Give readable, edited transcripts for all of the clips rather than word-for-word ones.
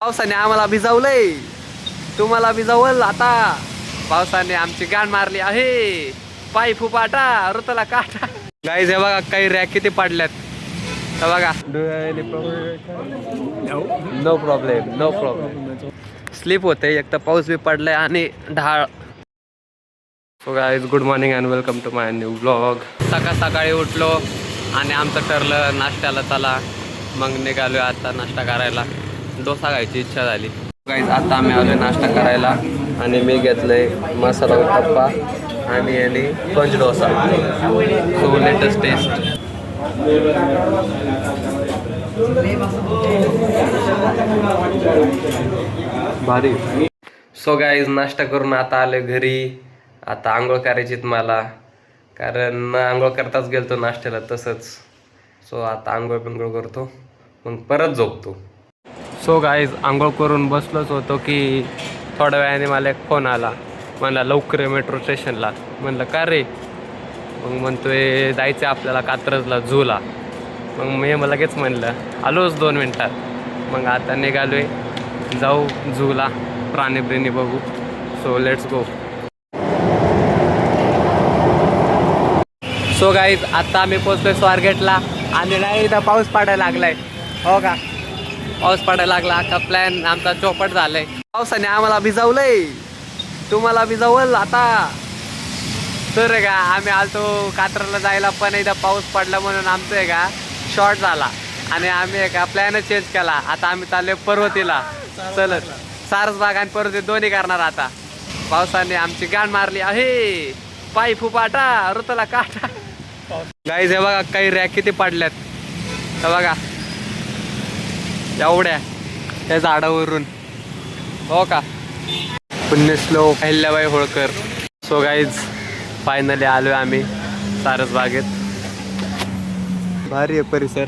पावसाने आम्हाला भिजवलंय, तुम्हाला भिजवल आता. पावसाने आमची गाण मारली आहे. पाय फुपाटा ऋतला काटा. गाईज हे बघा काही रॅक किती पडल्यात हे बघा. No problem no problem. Slip होते एक तर पाऊस बी पडलाय आणि ढाळ. So guys good morning and welcome to my new blog. सकाळी उठलो आणि आमचं ठरलं नाश्त्याला चला. मग निघालो आता नाश्ता करायला. डोसा खायची इच्छा झाली. गाईज आता आम्ही आलो नाश्ता करायला आणि मी घेतलंय मसाला उत्तप्पा आणि याने पंच डोसा. So latest taste. भारी. सो गाईज नाश्ता करून आता आले घरी. आता आंघोळ करायचीत मला, कारण आंघोळ करताच गेलतो नाश्त्याला तसंच. सो आता आंघोळ बिंघोळ करतो मग परत झोपतो. सो गाईज आंघोळ करून बसलोच होतो की थोड्या वेळाने मला एक फोन आला. म्हणला लवकर मेट्रो स्टेशनला. म्हणलं का रे? मग म्हणतोय जायचं आपल्याला कात्रजला झूला. मग मी लगेच म्हणलं आलोच 2 मिनटात. मग आता निघालोय, जाऊ झूला, प्राणी बिणी बघू. So let's go. So guys आता आम्ही पोचलोय स्वारगेटला आणि नाही इथं पाऊस पडायला लागलाय. हो का? पाऊस पडायला लागला. अख्खा प्लॅन आमचा चौपट झालाय. पावसाने आम्हाला भिजवलंय, तुम्हाला भिजवल आता. तर का आम्ही आलतो कात्रला जायला, पण एकदा पाऊस पडला म्हणून आमचं आहे का शॉर्ट झाला आणि आम्ही का प्लॅनच चेंज केला. आता आम्ही चाललोय पर्वतीला. चलत सारसबाग आणि पर्वती दोन्ही करणार आता. पावसाने आमची गाण मारली आहे. पाय फुपाटा ऋतला काटा. गाईज हे बघा काही रॅक किती पडल्यात हे बघा एवढ्या त्या झाडावरून. हो का? Punyashlok Ahilyabai Holkar. So guys finally आलोय आम्ही सारसबागेत. भारी आहे परिसर.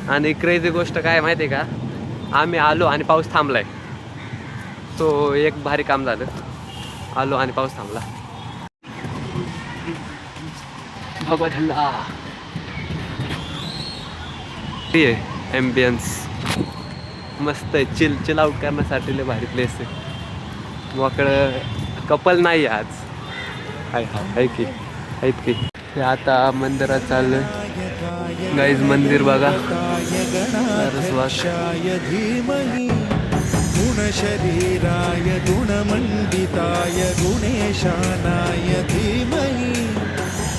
आणि क्रेझी गोष्ट काय माहिती आहे का, आम्ही आलो आणि पाऊस थांबलाय. तो एक भारी काम झालं. आलो आणि पाऊस थांबला. भगवतला एम्बियन्स मस्त आहे. चिल आउट करण्यासाठी लय भारी प्लेस आहे. मोकळं कपल नाही आज. आहे की आहेत की. हे आता मंदिरात चाललंय गाईज. मंदिर बघा. गुणशरीराय गुणमंडिताय गुणेशानाय धीमहि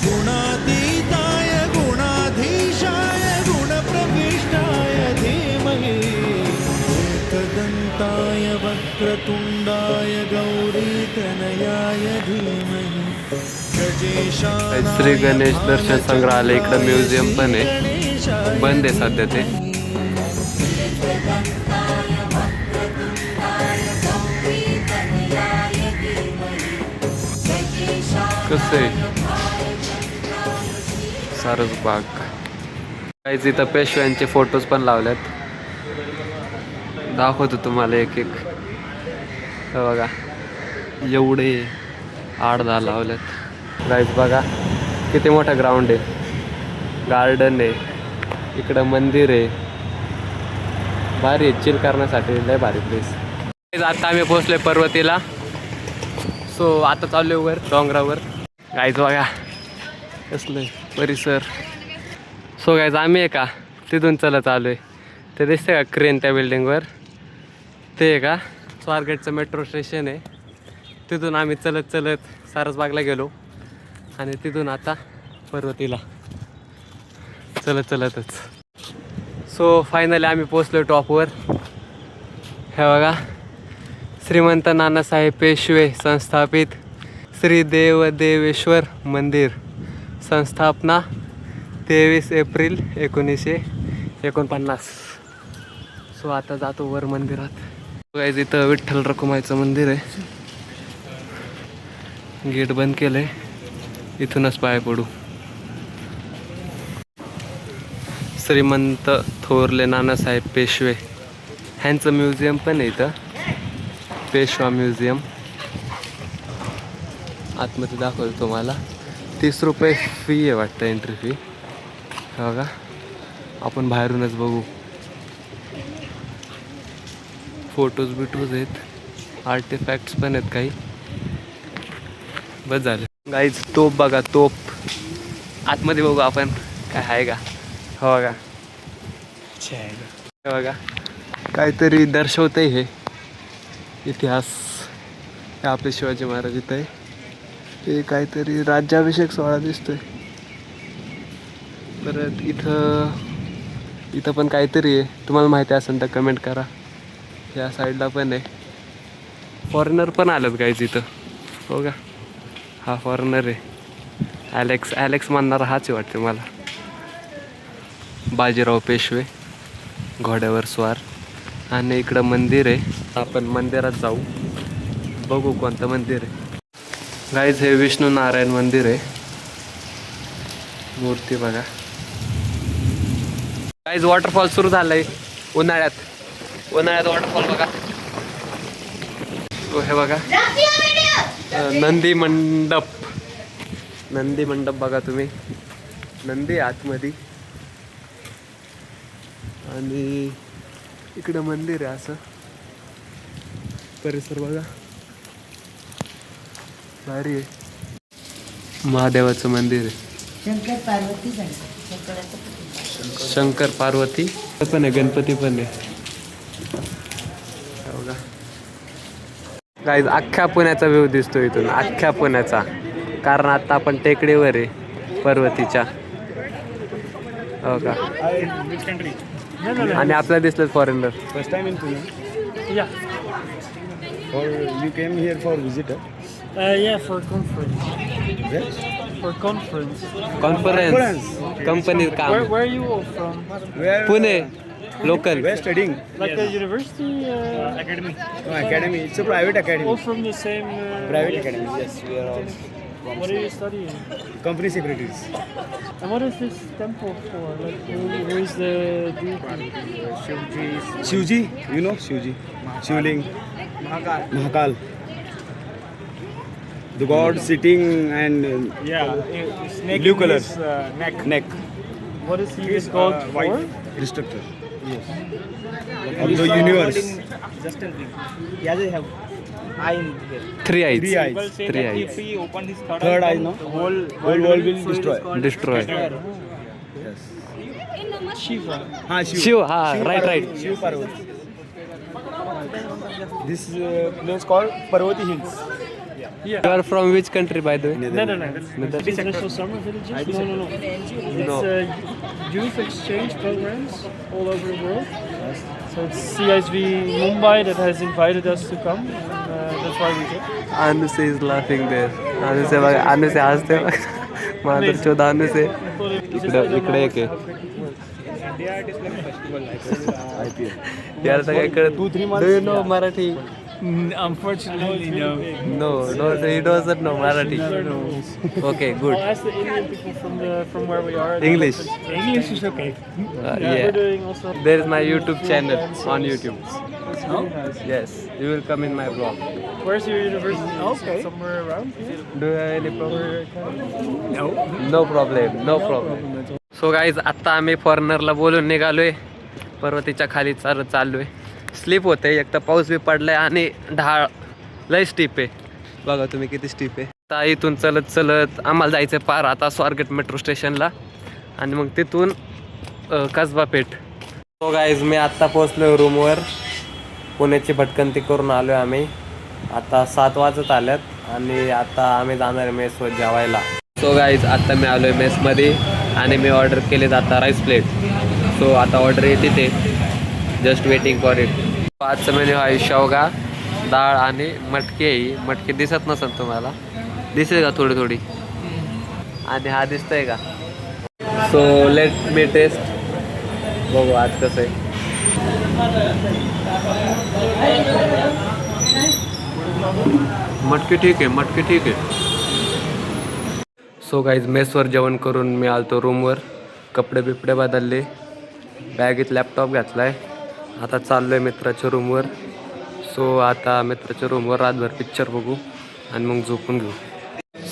गुणातीताय गुणाधीशाय गुणप्रविष्टाय धीमहि एकदन्ताय वक्रतुंडाय गौरीतनयाय धीमहि गजेशानाय. श्री गणेश दर्शन संग्रहालय इकडं म्युझियम पण आहे, बंद आहे सध्या ते. कसं आहे सारसबाग. काहीच इथं पेशव्यांचे फोटोज पण लावल्यात. दाखवतो तुम्हाला एक एक. बघा एवढे 8-10 लावल्यात. गाईज बघा किती मोठा ग्राउंड आहे, गार्डन आहे, इकडं मंदिर आहे. भारी आहे चिल करण्यासाठी, लय भारी प्लेस. आता आम्ही पोहोचलोय पर्वतीला. सो आता चाललोय वर डोंगरावर. गाईज बघा कसलं परिसर. सो गाईज आम्ही आहे का तिथून चलत आलोय. ते दिसते का क्रेन त्या बिल्डिंगवर, ते आहे का स्वारगेटचं मेट्रो स्टेशन आहे. तिथून आम्ही चलत सारसबागला गेलो आणि तिथून आता पर्वतीला चलतच. सो फायनली आम्ही पोचलो टॉपवर. हे बघा श्रीमंत नानासाहेब पेशवे संस्थापित श्री देवदेवेश्वर मंदिर. संस्थापना 23 एप्रिल 1949. सो आता जातो वर मंदिरात. गाईज इथं विठ्ठल रखुमाईचं मंदिर आहे. गेट बंद केलंय, इथूनच पाय पडू. श्रीमंत थोरले नानासाहेब पेशवे ह्यांचं म्युझियम पण आहे इथं, पेशवा म्युझियम. आतमध्ये दाखवतो तुम्हाला. 30 रुपये फी आहे वाटतं, एंट्री फी. बघा आपण बाहेरूनच बघू. फोटोज बिटोज आहेत, आर्टिफॅक्ट्स पण आहेत काही. बस झालं गाईज. तोप बघा, तोप आतमध्ये बघू आपण काय आहे का. हो बघा, हे बघा काहीतरी दर्शवतंय हे इतिहास. हे आपले शिवाजी महाराज इथं आहे. ते काहीतरी राज्याभिषेक सोहळा दिसतोय. परत इथं पण काहीतरी आहे. तुम्हाला माहिती असेल तर कमेंट करा. या साईडला पण आहे. फॉरेनर पण आलेत गाईज इथं. हो का, हा फॉरेनर आहे. ॲलेक्स म्हणणारा हाच वाटते मला. बाजीराव पेशवे घोड्यावर स्वार. आणि इकडं मंदिर आहे. आपण मंदिरात जाऊ, बघू कोणतं मंदिर आहे. गाईज हे विष्णू नारायण मंदिर आहे. मूर्ती बघा. गाईज वॉटरफॉल सुरू झालंय उन्हाळ्यात वॉटरफॉल बघा. हे बघा नंदी मंडप बघा तुम्ही. नंदी आतमध्ये आणि इकडं मंदिर आहे. असं परिसर बघा भारी आहे. महादेवाचं मंदिर आहे. शंकर पार्वती पण आहे, गणपती पण आहे. बघा गाईज अख्ख्या पुण्याचा व्ह्यू दिसतो इथून, अख्ख्या पुण्याचा. कारण आता आपण टेकडीवर आहे पर्वतीच्या. हो का. आणि आपल्याला दिसलं foreigner. First time in Pune? Yeah. Or you came here for visitor? Yeah, for conference. Yes. For conference. Conference company काम. Where are you all from? Where? Pune local. Where studying? Like a university? Academy. No, academy. It's a private academy. All from the same. Private academy. Yes, we are all What are you studying? company secretaries. And what is this temple for? Like, who is the deity? Shivji, you know Shivji. Shivling. Mahakal. The god sitting and Snake blue color. Neck. What is he called for? Destructor. Yes. Of the universe. Just a thing. He has a eye in here. Three eyes. Three eyes. People say Three that eyes. if he open his Third eye, no? the whole Whole world will destroy. Destroy. Yes. Shiva. Ha, Shiv. Shiv हा right. Parvati. Shiv Parvati. This place called Parvati Hills. Yeah. You are from which country by the way? No. This is National Summer Villages? No. No. It's youth exchange programs all over the world. So it's CISV Mumbai that has invited us to come. And, that's why we came. अनुसे is laughing there. अनुसे बघा, अनुसे हसते बघा. माझं चोदा अनुसे. इकडे एक आहे. India it is like a festival like यार सगळं कळत. 2-3 months. Do you know Marathi? Unfortunately, no. No, he doesn't know Marathi. Okay, good. I'll ask the Indian people from where we are. English. English is okay. We're Yeah. doing also. There is my YouTube channel on YouTube. That's really nice. Yes, you will come in my vlog. Where's your university? Okay. Somewhere around here? Do you have any problem? No. No problem. So guys आत्ता आम्ही फॉरेनरला बोलून निघालोय. पर्वतीच्या खाली चाललोय. Slip होते, एक तर पाऊस बी पडलाय आणि ढाळ लय स्टीप आहे. बघा तुम्ही किती स्टीप आहे. आता इथून चलत आम्हाला जायचं पार आता स्वारगेट मेट्रो स्टेशनला आणि मग तिथून कसबा पेठ. सो गाईज मी आत्ता पोचलोय रूमवर. पुण्याची भटकंती करून आलो आहे आम्ही. आता 7 वाजत आल्यात आणि आता आम्ही जाणार आहे मेसवर जेवायला. सो गाईज आत्ता मी आलो आहे मेसमध्ये आणि मी ऑर्डर केले आता राईस प्लेट. सो आता ऑर्डर येते ते जस्ट वेटिंग फॉर इट. आजचं मेन्यू आहे शेवगा डाळ आणि मटकी आहे. मटकी दिसत नसेल तुम्हाला, दिसेल का थोडी आणि हा दिसतंय का. So let me test. बघू आज कसं आहे. मटकी ठीक आहे. सो गाईज मेसवर जेवण करून मी आलतो रूमवर. कपडे बिपडे बदलले, बॅगेत लॅपटॉप घातलाय. आता चाललोय मित्राच्या रूमवर. सो आता मित्राच्या रूमवर रातभर पिक्चर बघू आणि मग झोपून घेऊ.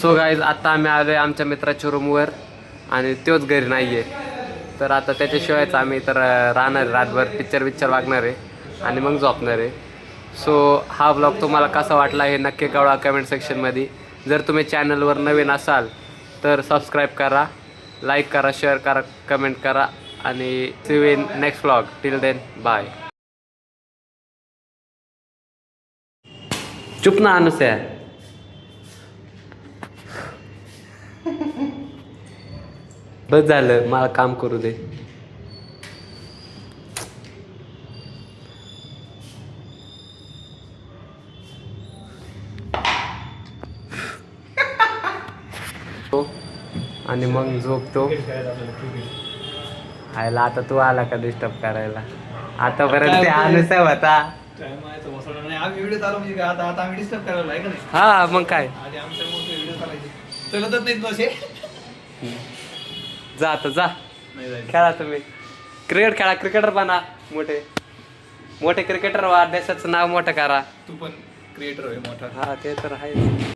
सो गाईज आता आम्ही आलो आहे आमच्या मित्राच्या रूमवर आणि तोच घरी नाही आहे. तर आता त्याच्याशिवायच आम्ही तर राहणार रातभर पिक्चर बघणार आहे आणि मग झोपणार आहे. सो हा ब्लॉग तुम्हाला कसा वाटला हे नक्की कळवा कमेंट सेक्शनमध्ये. जर तुम्ही चॅनलवर नवीन असाल तर सबस्क्राईब करा, लाईक करा, शेअर करा, कमेंट करा आणि see you in next blog. Till then bye. चुप ना अनुसया. बस झालं, मला काम करू दे. आणि मग झोपतो. आयला आता तू आला का डिस्टर्ब करायला. आतापर्यंत अनुसया होता. हा मग काय जा आता जा खेळा तुम्ही. क्रिकेट खेळा, क्रिकेटर बना. मोठे क्रिकेटर व्हा, देशाचं नाव मोठं करा. तू पण क्रिएटर आहे मोठा. हा ते तर आहे.